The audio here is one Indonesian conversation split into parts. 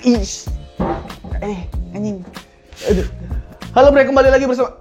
Is. Anjing. Aduh. Halo bre, kembali lagi bersama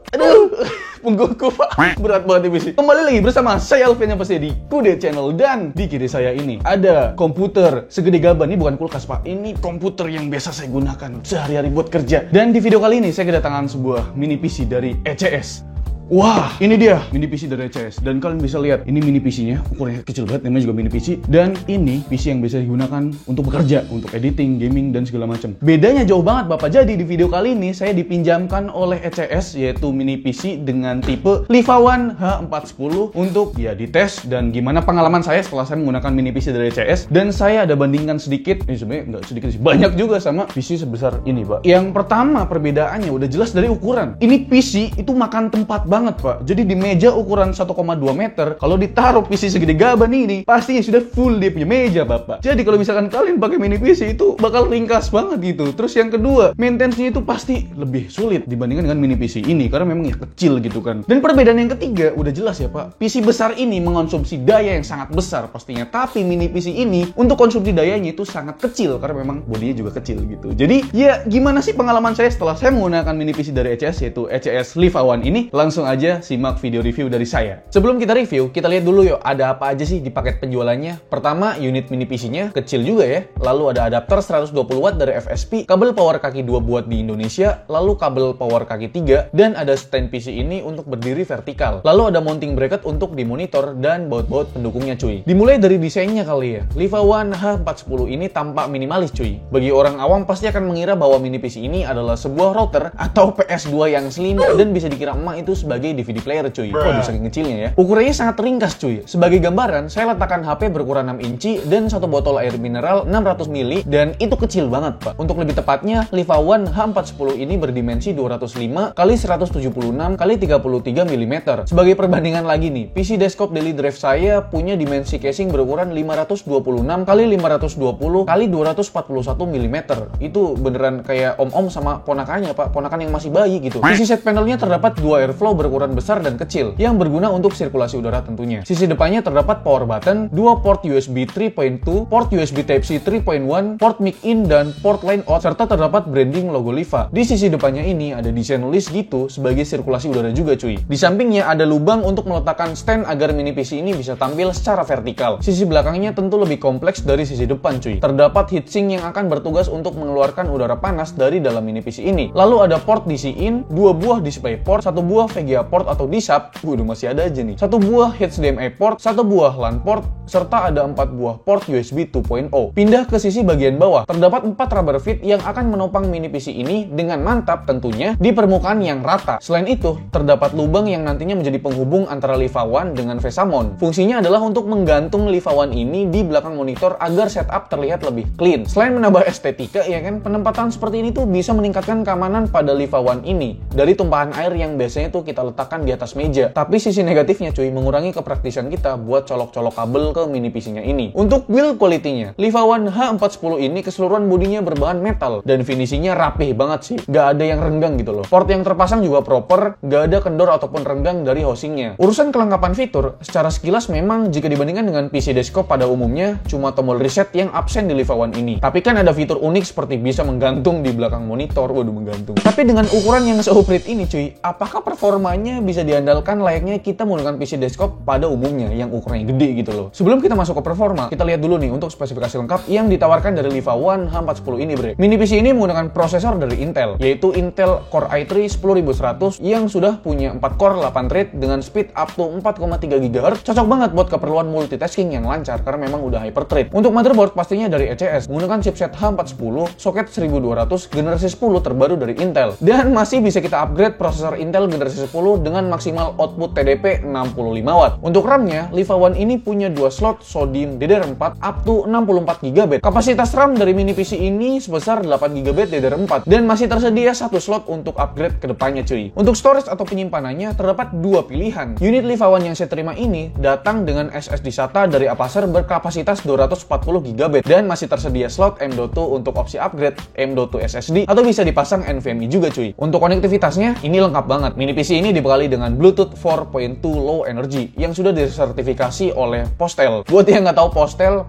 punggungku Pak, berat banget nih bisi. Kembali lagi bersama saya Alvin yang pasti di Kude Channel. Dan di kiri saya ini ada komputer segede gaban. Ini bukan kulkas Pak, ini komputer yang biasa saya gunakan sehari-hari buat kerja. Dan di video kali ini saya kedatangan sebuah mini PC dari ECS. Wah, ini dia mini PC dari ECS. Dan kalian bisa lihat, ini mini PC-nya, ukurannya kecil banget, namanya juga mini PC. Dan ini PC yang bisa digunakan untuk bekerja, untuk editing, gaming, dan segala macam. Bedanya jauh banget Bapak. Jadi di video kali ini saya dipinjamkan oleh ECS, yaitu mini PC dengan tipe Livawan H410 untuk ya dites dan gimana pengalaman saya setelah saya menggunakan mini PC dari ECS. Dan saya ada bandingkan sedikit, ini sebenarnya nggak sedikit sih, banyak juga sama PC sebesar ini Pak. Yang pertama perbedaannya udah jelas dari ukuran. Ini PC itu makan tempat banget Pak. Jadi di meja ukuran 1,2 meter, kalau ditaruh PC segede gaban ini, pastinya sudah full dia punya meja Bapak. Jadi kalau misalkan kalian pakai mini PC itu bakal ringkas banget gitu. Terus yang kedua, maintenance-nya itu pasti lebih sulit dibandingkan dengan mini PC ini karena memang ya kecil gitu kan. Dan perbedaan yang ketiga udah jelas ya Pak. PC besar ini mengonsumsi daya yang sangat besar pastinya, tapi mini PC ini untuk konsumsi dayanya itu sangat kecil karena memang bodinya juga kecil gitu. Jadi ya gimana sih pengalaman saya setelah saya menggunakan mini PC dari ECS, yaitu ECS Livawan ini? Langsung aja simak video review dari saya. Sebelum kita review, kita lihat dulu yuk ada apa aja sih di paket penjualannya. Pertama, unit mini PC-nya kecil juga ya. Lalu ada adapter 120 watt dari FSP, kabel power kaki 2 buat di Indonesia, lalu kabel power kaki 3, dan ada stand PC ini untuk berdiri vertikal. Lalu ada mounting bracket untuk di monitor dan baut-baut pendukungnya cuy. Dimulai dari desainnya kali ya. Livawan H410 ini tampak minimalis cuy. Bagi orang awam pasti akan mengira bahwa mini PC ini adalah sebuah router atau PS2 yang slim dan bisa dikira emak itu sebagai DVD player cuy. Waduh saking kecilnya ya. Ukurannya sangat ringkas cuy. Sebagai gambaran, saya letakkan HP berukuran 6 inci dan satu botol air mineral 600 ml dan itu kecil banget Pak. Untuk lebih tepatnya, Livawan H410 ini berdimensi 205 x 176 x 33 mm. Sebagai perbandingan lagi nih, PC desktop daily drive saya punya dimensi casing berukuran 526 x 520 x 241 mm. Itu beneran kayak om-om sama ponakannya Pak, ponakan yang masih bayi gitu. Sisi set panelnya terdapat dua airflow berukuran besar dan kecil yang berguna untuk sirkulasi udara tentunya. Sisi depannya terdapat power button, dua port USB 3.2, port USB Type-C 3.1, port mic in dan port line out, serta terdapat branding logo Liva. Di sisi depannya ini ada desain list gitu sebagai sirkulasi udara juga cuy. Di sampingnya ada lubang untuk meletakkan stand agar mini PC ini bisa tampil secara vertikal. Sisi belakangnya tentu lebih kompleks dari sisi depan cuy. Terdapat heatsink yang akan bertugas untuk mengeluarkan udara panas dari dalam mini PC ini. Lalu ada port DC in, dua buah display port, satu buah VGA port atau DISAP, udah masih ada aja nih, satu buah HDMI port, satu buah LAN port, serta ada 4 buah port USB 2.0. Pindah ke sisi bagian bawah, terdapat 4 rubber feet yang akan menopang mini PC ini dengan mantap tentunya di permukaan yang rata. Selain itu, terdapat lubang yang nantinya menjadi penghubung antara Livawan dengan VESA mount. Fungsinya adalah untuk menggantung Livawan ini di belakang monitor agar setup terlihat lebih clean. Selain menambah estetika ya kan, penempatan seperti ini tuh bisa meningkatkan keamanan pada Livawan ini dari tumpahan air yang biasanya tuh kita letakkan di atas meja. Tapi sisi negatifnya cuy, mengurangi kepraktisan kita buat colok-colok kabel ke mini PC-nya ini. Untuk build quality-nya, Livawan H410 ini keseluruhan bodinya berbahan metal dan finishingnya rapih banget sih. Gak ada yang renggang gitu loh. Port yang terpasang juga proper, gak ada kendor ataupun renggang dari housingnya. Urusan kelengkapan fitur, secara sekilas memang jika dibandingkan dengan PC desktop pada umumnya, cuma tombol reset yang absen di Livawan ini. Tapi kan ada fitur unik seperti bisa menggantung di belakang monitor. Waduh, menggantung. Tapi dengan ukuran yang seuprit ini cuy, apakah performanya bisa diandalkan layaknya kita menggunakan PC desktop pada umumnya yang ukurannya gede gitu loh. Sebelum kita masuk ke performa, kita lihat dulu nih untuk spesifikasi lengkap yang ditawarkan dari Livawan H410 ini bre. Mini PC ini menggunakan prosesor dari Intel, yaitu Intel Core i3 10100 yang sudah punya 4 core 8 thread dengan speed up to 4,3 GHz. Cocok banget buat keperluan multitasking yang lancar karena memang udah hyper-thread. Untuk motherboard pastinya dari ECS, menggunakan chipset H410, soket 1200 generasi 10 terbaru dari Intel. Dan masih bisa kita upgrade prosesor Intel generasi 10 dengan maksimal output TDP 65 watt. Untuk RAM-nya, Livawan ini punya 2 slot SODIMM DDR4 up to 64 GB. Kapasitas RAM dari mini PC ini sebesar 8 GB DDR4 dan masih tersedia 1 slot untuk upgrade ke depannya cuy. Untuk storage atau penyimpanannya terdapat 2 pilihan. Unit Livawan yang saya terima ini datang dengan SSD SATA dari Apacer berkapasitas 240 GB dan masih tersedia slot M.2 untuk opsi upgrade M.2 SSD atau bisa dipasang NVMe juga cuy. Untuk konektivitasnya ini lengkap banget. Mini PC ini dibekali dengan Bluetooth 4.2 Low Energy yang sudah disertifikasi oleh Postel. Buat yang nggak tahu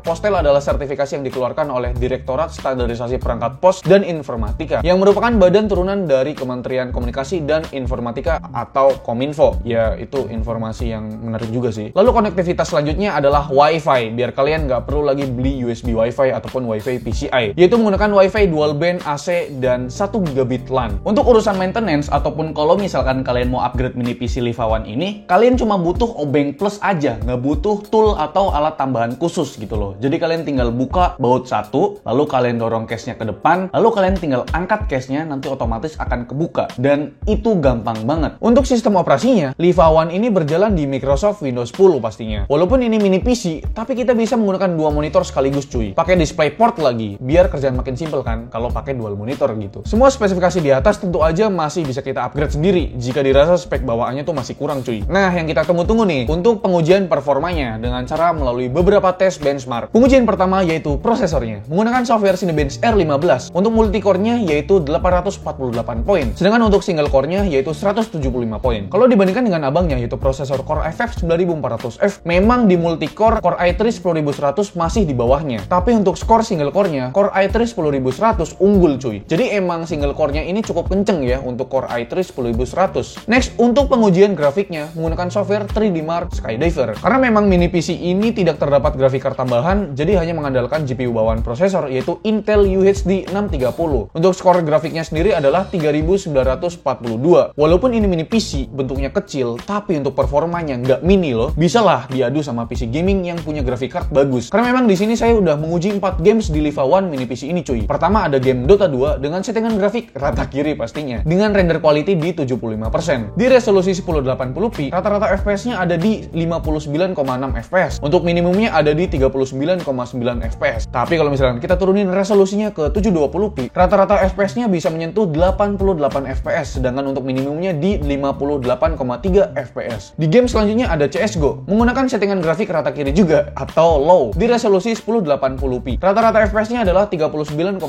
Postel adalah sertifikasi yang dikeluarkan oleh Direktorat Standarisasi Perangkat Pos dan Informatika yang merupakan badan turunan dari Kementerian Komunikasi dan Informatika atau Kominfo. Ya, itu informasi yang menarik juga sih. Lalu konektivitas selanjutnya adalah Wi-Fi, biar kalian nggak perlu lagi beli USB Wi-Fi ataupun Wi-Fi PCI, yaitu menggunakan Wi-Fi dual band AC dan 1 gigabit LAN. Untuk urusan maintenance ataupun kalau misalkan kalian mau upgrade mini PC Liva One ini, kalian cuma butuh obeng plus aja, nggak butuh tool atau alat tambahan khusus gitu loh. Jadi kalian tinggal buka baut satu, lalu kalian dorong case-nya ke depan, lalu kalian tinggal angkat case-nya, nanti otomatis akan kebuka. Dan itu gampang banget. Untuk sistem operasinya, Liva One ini berjalan di Microsoft Windows 10 pastinya. Walaupun ini mini PC, tapi kita bisa menggunakan dua monitor sekaligus cuy. Pakai DisplayPort lagi, biar kerjaan makin simple kan kalau pakai dual monitor gitu. Semua spesifikasi di atas tentu aja masih bisa kita upgrade sendiri jika dirasa spek bawaannya tuh masih kurang cuy. Nah, yang kita tunggu-tunggu nih untuk pengujian performanya dengan cara melalui beberapa tes benchmark. Pengujian pertama yaitu prosesornya. Menggunakan software Cinebench R15. Untuk multicore-nya yaitu 848 poin. Sedangkan untuk single core-nya yaitu 175 poin. Kalau dibandingkan dengan abangnya yaitu prosesor Core FF 9400F, memang di multicore Core i3 10100 masih di bawahnya. Tapi untuk skor single core-nya, Core i3 10100 unggul cuy. Jadi emang single core-nya ini cukup kenceng ya untuk Core i3 10100. Next, untuk pengujian grafiknya menggunakan software 3D Mark Skydiver. Karena memang mini PC ini tidak terdapat grafik card tambahan, jadi hanya mengandalkan GPU bawaan prosesor yaitu Intel UHD 630. Untuk skor grafiknya sendiri adalah 3942. Walaupun ini mini PC, bentuknya kecil, tapi untuk performanya nggak mini loh. Bisalah diadu sama PC gaming yang punya grafik card bagus. Karena memang di sini saya udah menguji 4 games di Liva One mini PC ini cuy. Pertama ada game Dota 2 dengan settingan grafik rata kiri pastinya, dengan render quality di 75%. Di resolusi 1080p, rata-rata FPS-nya ada di 59,6 FPS. Untuk minimumnya ada di 39,9 FPS. Tapi kalau misalkan kita turunin resolusinya ke 720p, rata-rata FPS-nya bisa menyentuh 88 FPS, sedangkan untuk minimumnya di 58,3 FPS. Di game selanjutnya ada CSGO, menggunakan settingan grafik rata kiri juga atau low di resolusi 1080p. Rata-rata FPS-nya adalah 39,1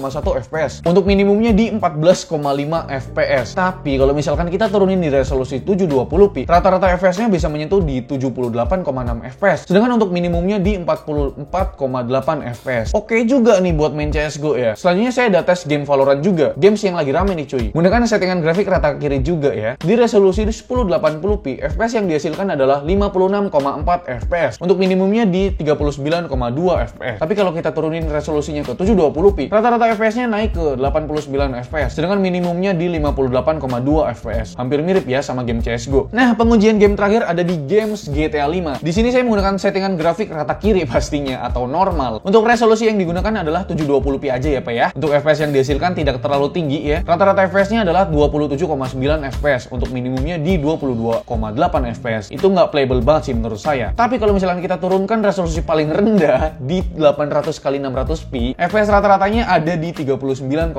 FPS. Untuk minimumnya di 14,5 FPS. Tapi kalau misalkan kita turunin di resolusi 720p, rata-rata FPS-nya bisa menyentuh di 78,6 FPS. Sedangkan untuk minimumnya di 44,8 FPS. Oke juga nih buat main CSGO ya. Selanjutnya saya ada tes game Valorant juga. Games yang lagi rame nih cuy. Menggunakan settingan grafik rata kiri juga ya. Di resolusi 1080p, FPS yang dihasilkan adalah 56,4 FPS. Untuk minimumnya di 39,2 FPS. Tapi kalau kita turunin resolusinya ke 720p, rata-rata FPS-nya naik ke 89 FPS. Sedangkan minimumnya di 58,2 FPS. Hampir mirip ya sama game CSGO. Nah, pengujian game terakhir ada di games GTA 5. Di sini saya menggunakan settingan grafik rata kiri pastinya atau normal. Untuk resolusi yang digunakan adalah 720p aja ya Pak ya. Untuk FPS yang dihasilkan tidak terlalu tinggi ya. Rata-rata FPS-nya adalah 27,9 FPS. Untuk minimumnya di 22,8 FPS. Itu nggak playable banget sih menurut saya. Tapi kalau misalnya kita turunkan resolusi paling rendah di 800x600p, FPS rata-ratanya ada di 39,5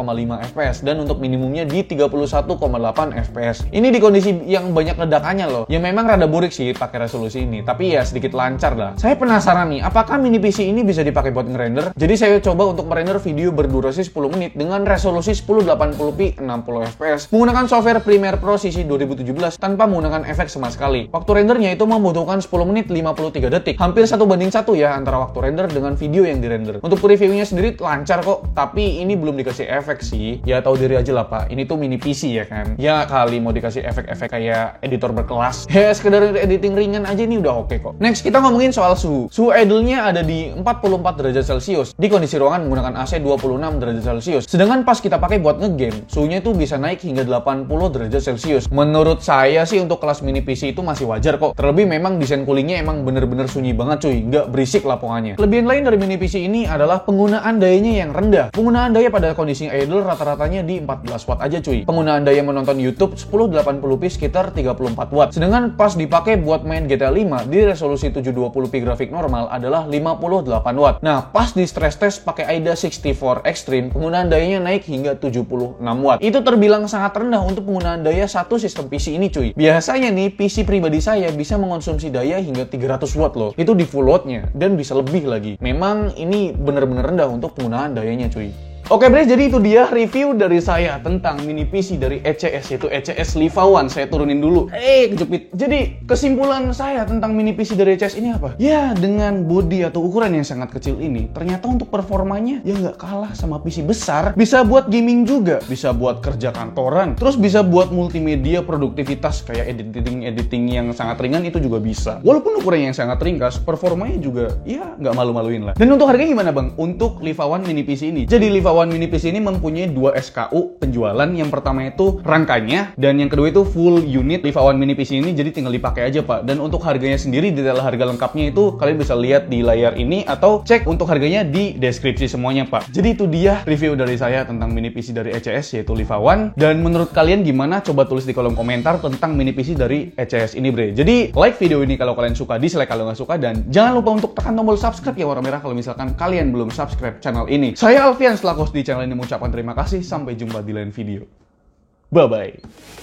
FPS dan untuk minimumnya di 31,8 FPS. Ini di kondisi yang banyak ledakannya loh. Ya memang rada burik sih pakai resolusi ini, tapi ya sedikit lancar lah. Saya penasaran nih, apakah mini PC ini bisa dipakai buat ngerender? Jadi saya coba untuk merender video berdurasi 10 menit dengan resolusi 1080p 60 FPS menggunakan software Premiere Pro CC 2017 tanpa menggunakan efek sama sekali. Waktu rendernya itu membutuhkan 10 menit 53 detik. Hampir 1:1 ya antara waktu render dengan video yang dirender. Untuk previewnya sendiri lancar kok, tapi ini belum dikasih efek sih. Ya tahu diri aja lah Pak, ini tuh mini PC ya kan. Ya kali mau dikasih efek-efek kayak editor berkelas. Ya sekedar editing ringan aja ini udah oke kok. Next kita ngomongin soal suhu. Suhu idle-nya ada di 44 derajat Celcius. Di kondisi ruangan menggunakan AC 26 derajat Celcius. Sedangkan pas kita pakai buat ngegame, suhunya itu bisa naik hingga 80 derajat Celcius. Menurut saya sih untuk kelas mini PC itu masih wajar kok. Terlebih memang desain coolingnya emang bener-bener sunyi banget cuy, nggak berisik lah pokoknya. Kelebihan lain dari mini PC ini adalah penggunaan dayanya yang rendah. Penggunaan daya pada kondisi idle rata-ratanya di 14 watt aja cuy. Penggunaan daya menonton YouTube 1080p sekitar 34 watt. Sedangkan pas dipakai buat main GTA 5 di resolusi 720p grafik normal adalah 58 watt. Nah, pas di stress test pakai AIDA 64 Extreme, penggunaan dayanya naik hingga 76 watt. Itu terbilang sangat rendah untuk penggunaan daya satu sistem PC ini cuy. Biasanya nih PC pribadi saya bisa mengonsumsi daya hingga 300 watt loh. Itu di full wattnya dan bisa lebih lagi. Memang ini bener-bener rendah untuk penggunaan dayanya cuy. Oke bre, jadi itu dia review dari saya tentang mini PC dari ECS, yaitu ECS Liva One. Saya turunin dulu. Kejepit. Jadi kesimpulan saya tentang mini PC dari ECS ini apa? Ya, dengan body atau ukuran yang sangat kecil ini, ternyata untuk performanya ya nggak kalah sama PC besar. Bisa buat gaming juga, bisa buat kerja kantoran, terus bisa buat multimedia produktivitas kayak editing yang sangat ringan itu juga bisa. Walaupun ukurannya yang sangat ringkas, performanya juga ya nggak malu-maluin lah. Dan untuk harganya gimana bang? Untuk Liva One mini PC ini. Jadi Liva One mini PC ini mempunyai 2 SKU penjualan. Yang pertama itu rangkanya, dan yang kedua itu full unit Liva One mini PC ini, jadi tinggal dipakai aja pak. Dan untuk harganya sendiri, detail harga lengkapnya itu kalian bisa lihat di layar ini atau cek untuk harganya di deskripsi semuanya pak. Jadi itu dia review dari saya tentang mini PC dari ECS yaitu Liva One. Dan menurut kalian gimana? Coba tulis di kolom komentar tentang mini PC dari ECS ini bre. Jadi like video ini kalau kalian suka, dislike kalau nggak suka, dan jangan lupa untuk tekan tombol subscribe ya warna merah kalau misalkan kalian belum subscribe channel ini. Saya Alfian selaku host di channel ini mengucapkan terima kasih. Sampai jumpa di lain video. Bye bye.